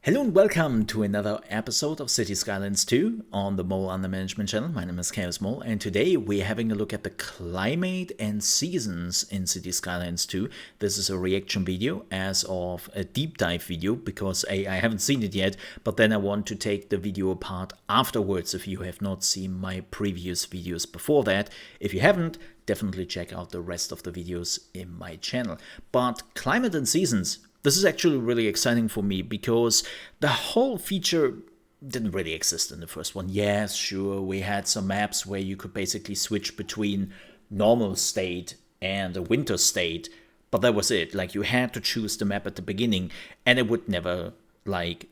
Hello and welcome to another episode of City Skylines 2 on the Mole Under Management channel. My name is Chaos Mole, and today we're having a look at the climate and seasons in City Skylines 2. This is a reaction video as of a deep dive video because I haven't seen it yet, but then I want to take the video apart afterwards if you have not seen my previous videos before that. If you haven't, definitely check out the rest of the videos in my channel. But climate and seasons, this is actually really exciting for me because the whole feature didn't really exist in the first one. Yes, sure, we had some maps where you could basically switch between normal state and a winter state, but that was it. Like, you had to choose the map at the beginning and it would never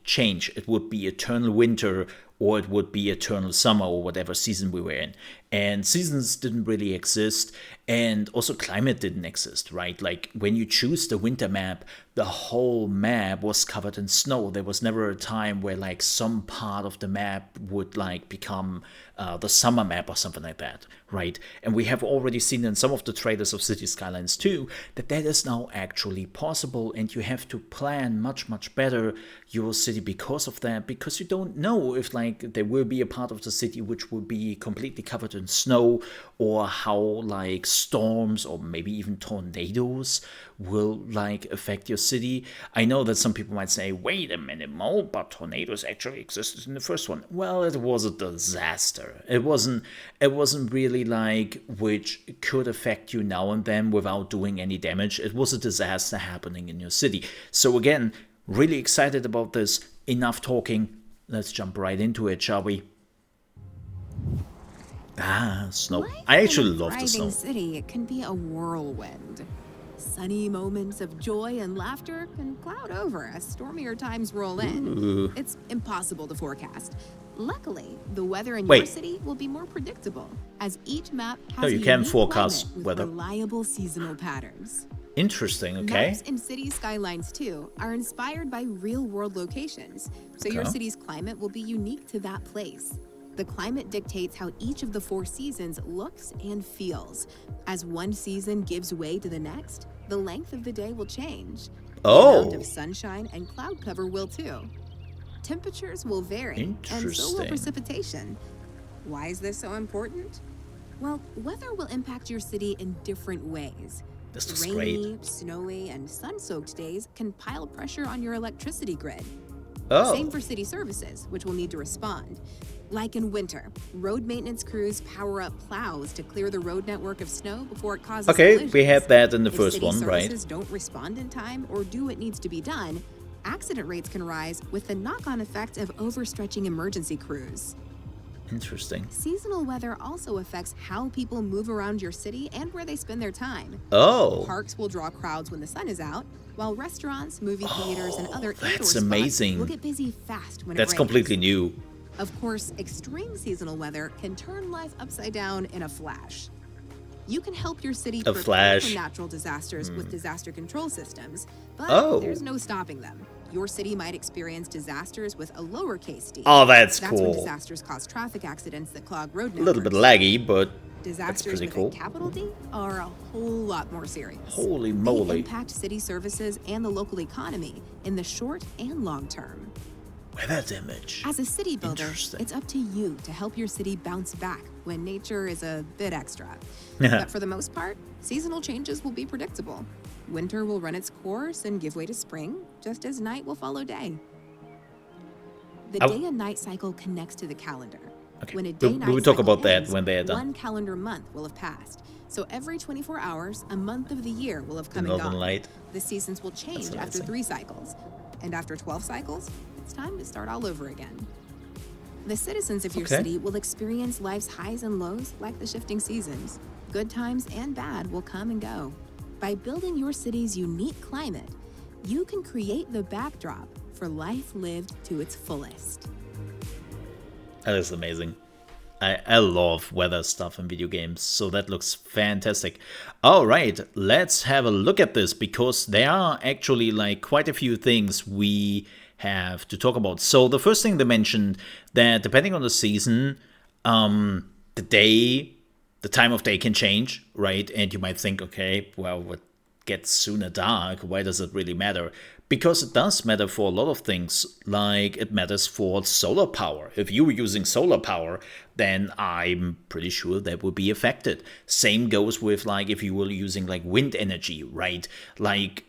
change. It would be eternal winter or it would be eternal summer or whatever season we were in. And seasons didn't really exist, and also climate didn't exist, right? Like, when you choose the winter map, the whole map was covered in snow. There was never a time where some part of the map would become the summer map or something like that, right? And we have already seen in some of the trailers of City Skylines 2 that is now actually possible, and you have to plan much better your city because of that, because you don't know if there will be a part of the city which will be completely covered in snow, or how storms or maybe even tornadoes will affect your city. I know that some people might say, wait a minute, Mo, but tornadoes actually existed in the first one. Well, it was a disaster. It wasn't really which could affect you now and then without doing any damage. It was a disaster happening in your city. So again, really excited about this. Enough talking. Let's jump right into it, shall we? Snow. I actually love the snow. City, it can be a whirlwind. Sunny moments of joy and laughter can cloud over as stormier times roll in. Ooh. It's impossible to forecast. Luckily, the weather in your city will be more predictable, as each map has you can forecast weather. Reliable seasonal patterns. Interesting, okay. Maps in City Skylines 2 are inspired by real-world locations, so your city's climate will be unique to that place. The climate dictates how each of the 4 seasons looks and feels. As one season gives way to the next, the length of the day will change. The amount of sunshine and cloud cover will too. Temperatures will vary, and so will precipitation. Why is this so important? Well, weather will impact your city in different ways. Rainy, snowy, and sun-soaked days can pile pressure on your electricity grid. Same for city services, which will need to respond. Like in winter, road maintenance crews power up plows to clear the road network of snow before it causes collisions. We had that in the if first one, right? If services don't respond in time or do what needs to be done, accident rates can rise with the knock-on effect of overstretching emergency crews. Interesting. Seasonal weather also affects how people move around your city and where they spend their time. Parks will draw crowds when the sun is out, while restaurants, movie theaters, and other indoor spots will get busy fast when it rains. That's completely new. Of course, extreme seasonal weather can turn life upside down in a flash. You can help your city prepare for natural disasters with disaster control systems, but there's no stopping them. Your city might experience disasters with a lowercase d. That's cool. That's when disasters cause traffic accidents that clog road networks. A little bit laggy, but disasters that's pretty cool. With a capital D are a whole lot more serious. Holy moly. They impact city services and the local economy in the short and long term. Weather damage. As a city builder, it's up to you to help your city bounce back when nature is a bit extra. But for the most part, seasonal changes will be predictable. Winter will run its course and give way to spring, just as night will follow day. The day and night cycle connects to the calendar. When a day we will talk about that when they are done. One calendar month will have passed. So every 24 hours, a month of the year will have come and gone. Light. The seasons will change after 3 cycles. And after 12 cycles, it's time to start all over again. The citizens of your city will experience life's highs and lows like the shifting seasons. Good times and bad will come and go. By building your city's unique climate, you can create the backdrop for life lived to its fullest. That is amazing. I love weather stuff in video games, so that looks fantastic. All right, let's have a look at this, because there are actually quite a few things we have to talk about. So the first thing they mentioned, that depending on the season, the time of day can change, right? And you might think, okay, well, it gets sooner dark, why does it really matter? because it does matter for a lot of things, like it matters for solar power. If you were using solar power, then I'm pretty sure that would be affected. Same goes with like if you were using like wind energy, right? Like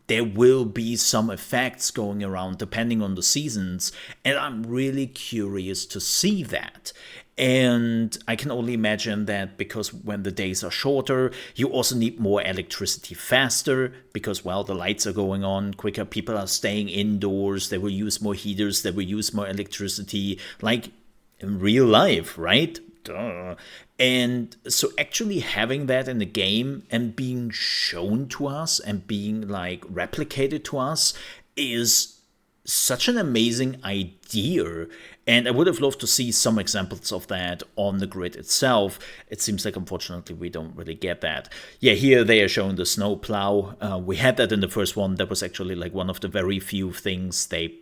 there will be some effects going around depending on the seasons, and I'm really curious to see that. And I can only imagine that because when the days are shorter, you also need more electricity faster because, well, the lights are going on quicker, people are staying indoors, they will use more heaters, they will use more electricity, like in real life, right? Duh. And so actually having that in the game and being shown to us and being like replicated to us is such an amazing idea. And I would have loved to see some examples of that on the grid itself. It seems like, unfortunately, we don't really get that. Yeah, here they are showing the snowplow. We had that in the first one. That was actually like one of the very few things they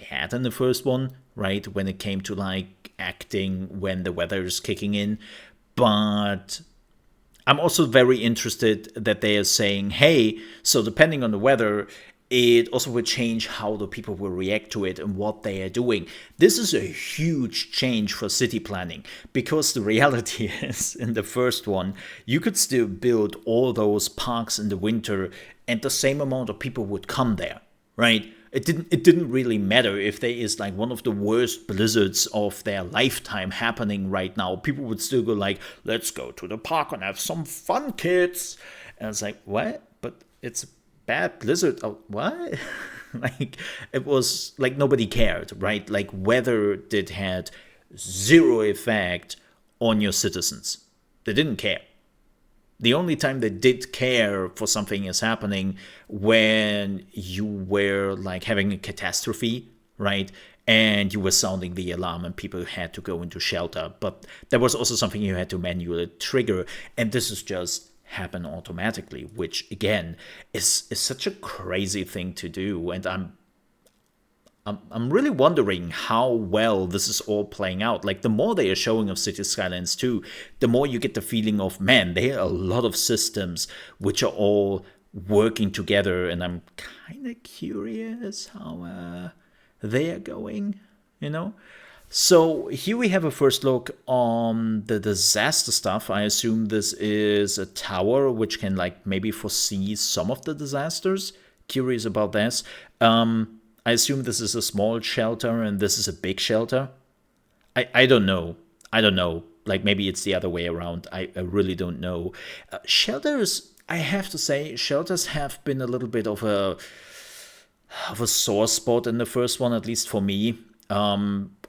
had in the first one, right? When it came to like acting when the weather is kicking in. But I'm also very interested that they are saying, hey, so depending on the weather, it also will change how the people will react to it and what they are doing. This is a huge change for city planning because the reality is in the first one, you could still build all those parks in the winter and the same amount of people would come there, right? It didn't really matter if there is like one of the worst blizzards of their lifetime happening right now. People would still go like, let's go to the park and have some fun, kids. And it's like, what? But it's a bad blizzard. Oh, what? Like, it was like nobody cared, right? Like weather had zero effect on your citizens. They didn't care. The only time they did care for something is happening when you were like having a catastrophe, right? And you were sounding the alarm and people had to go into shelter. But there was also something you had to manually trigger. And this is just happen automatically, which again is such a crazy thing to do. And I'm really wondering how well this is all playing out. Like, the more they are showing of City Skylines 2, the more you get the feeling of, man, there are a lot of systems which are all working together. And I'm kind of curious how they are going, you know? So here we have a first look on the disaster stuff. I assume this is a tower which can like maybe foresee some of the disasters. Curious about this. I assume this is a small shelter and this is a big shelter. I don't know. I don't know. Like maybe it's the other way around. I really don't know. Shelters, I have to say, shelters have been a little bit of a sore spot in the first one, at least for me.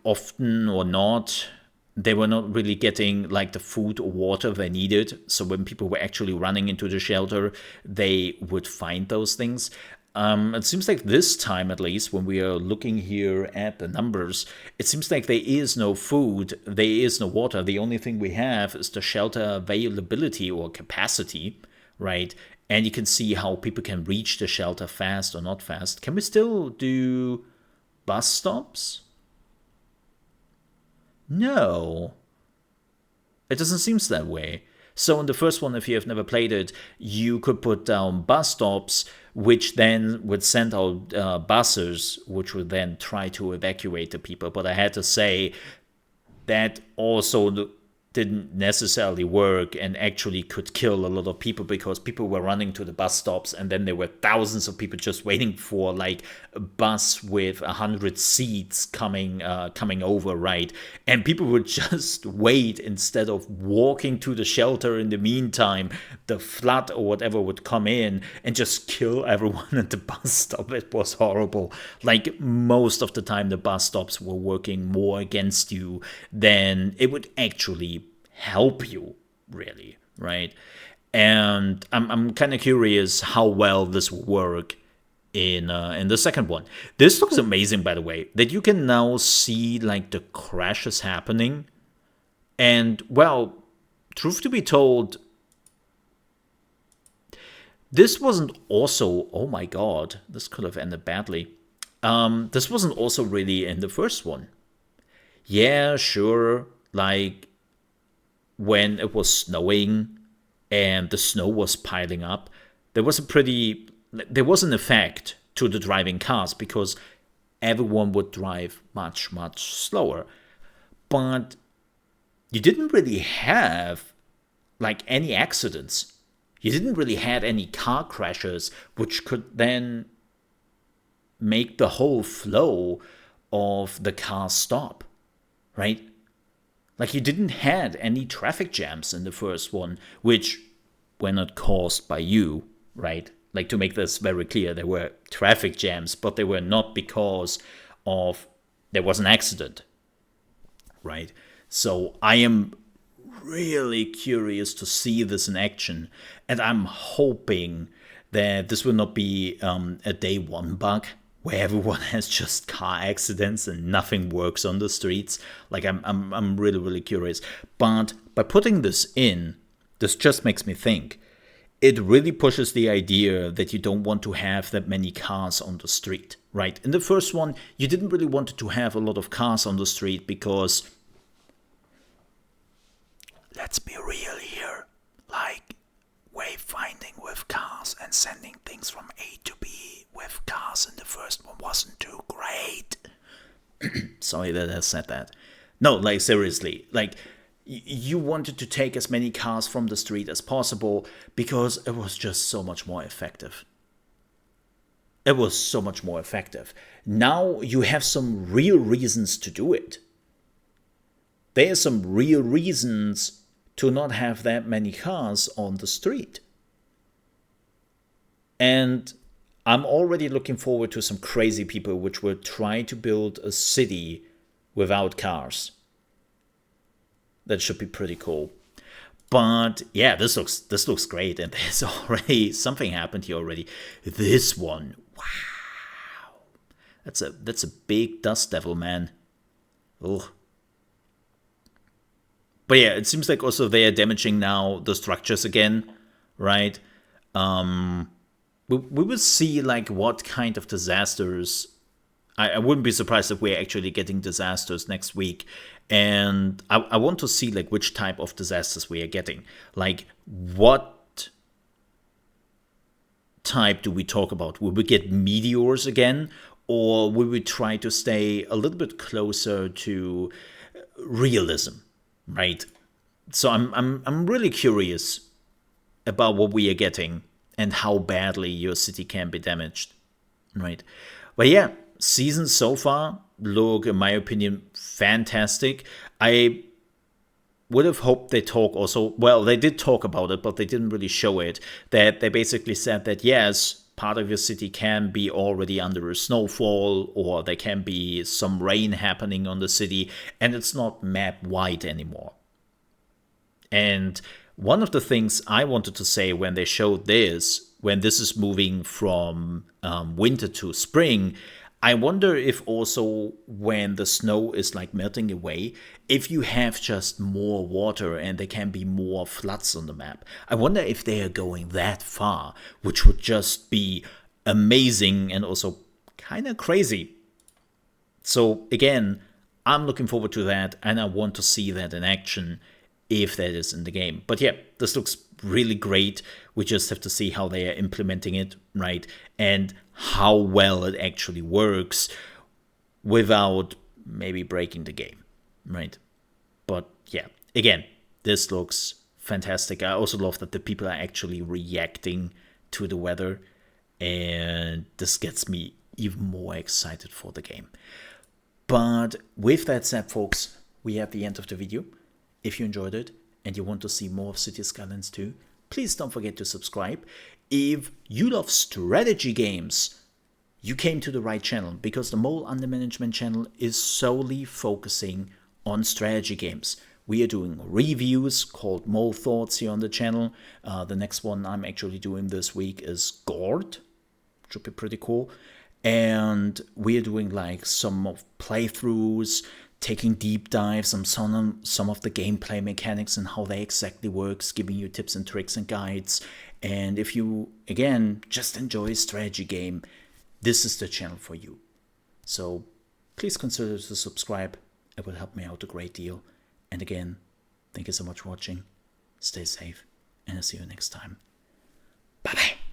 Often or not, they were not really getting like the food or water they needed. So when people were actually running into the shelter, they would find those things. It seems like this time, at least, when we are looking here at the numbers, it seems like there is no food, there is no water. The only thing we have is the shelter availability or capacity, right? And you can see how people can reach the shelter fast or not fast. Can we still do bus stops? No. It doesn't seem that way. So in the first one, if you have never played it, you could put down bus stops, which then would send out buses, which would then try to evacuate the people. But I had to say that also didn't necessarily work and actually could kill a lot of people because people were running to the bus stops and then there were thousands of people just waiting for like a bus with 100 seats coming over, right? And people would just wait instead of walking to the shelter. In the meantime, the flood or whatever would come in and just kill everyone at the bus stop. It was horrible. Like most of the time the bus stops were working more against you than it would actually help you, really, right? And I'm kind of curious how well this will work in the second one. This looks amazing, by the way, that you can now see like the crashes happening. And well, truth to be told, this wasn't also, oh my god, this could have ended badly. This wasn't also really in the first one. Yeah, sure, like when it was snowing and the snow was piling up, there was an effect to the driving cars because everyone would drive much, much slower. But you didn't really have like any accidents. You didn't really have any car crashes, which could then make the whole flow of the car stop, right? Like you didn't had any traffic jams in the first one, which were not caused by you, right? Like to make this very clear, there were traffic jams, but they were not because of there was an accident, right? So I am really curious to see this in action, and I'm hoping that this will not be a day one bug where everyone has just car accidents and nothing works on the streets. Like I'm really, really curious. But by putting this in, this just makes me think. It really pushes the idea that you don't want to have that many cars on the street, right? In the first one, you didn't really want to have a lot of cars on the street because, let's be real here, like wayfinding with cars and sending things from A to B with cars in the first one wasn't too great. Sorry that I said that. No, like seriously, like you wanted to take as many cars from the street as possible because it was just so much more effective. It was so much more effective. Now you have some real reasons to do it. There are some real reasons to not have that many cars on the street. And I'm already looking forward to some crazy people which will try to build a city without cars. That should be pretty cool. But yeah, this looks great, and there's already something happened here already. This one, wow, that's a big dust devil, man. Ugh. But yeah, it seems like also they are damaging now the structures again, right? We will see like what kind of disasters. I wouldn't be surprised if we're actually getting disasters next week. And I want to see like which type of disasters we are getting. Like what type do we talk about? Will we get meteors again? Or will we try to stay a little bit closer to realism, right? So I'm really curious about what we are getting and how badly your city can be damaged, right? But yeah, seasons so far look, in my opinion, fantastic. I would have hoped they talk also, well, they did talk about it, but they didn't really show it, that they basically said that yes, part of your city can be already under a snowfall, or there can be some rain happening on the city, and it's not map wide anymore. And one of the things I wanted to say when they showed this, when this is moving from winter to spring, I wonder if also when the snow is like melting away, if you have just more water and there can be more floods on the map. I wonder if they are going that far, which would just be amazing and also kind of crazy. So again, I'm looking forward to that, and I want to see that in action if that is in the game. But yeah, this looks really great. We just have to see how they are implementing it, right? And how well it actually works without maybe breaking the game, right? But yeah, again, this looks fantastic. I also love that the people are actually reacting to the weather, and this gets me even more excited for the game. But with that said, folks, we are at the end of the video. If you enjoyed it and you want to see more of Cities Skylines 2, please don't forget to subscribe. If you love strategy games, you came to the right channel, because the Mole Under Management channel is solely focusing on strategy games. We are doing reviews called Mole Thoughts here on the channel. The next one I'm actually doing this week is Gord. Should be pretty cool. And we are doing like some of playthroughs, taking deep dives on some of the gameplay mechanics and how they exactly works, giving you tips and tricks and guides. And if you, again, just enjoy a strategy game, this is the channel for you. So please consider to subscribe. It will help me out a great deal. And again, thank you so much for watching. Stay safe, and I'll see you next time. Bye-bye.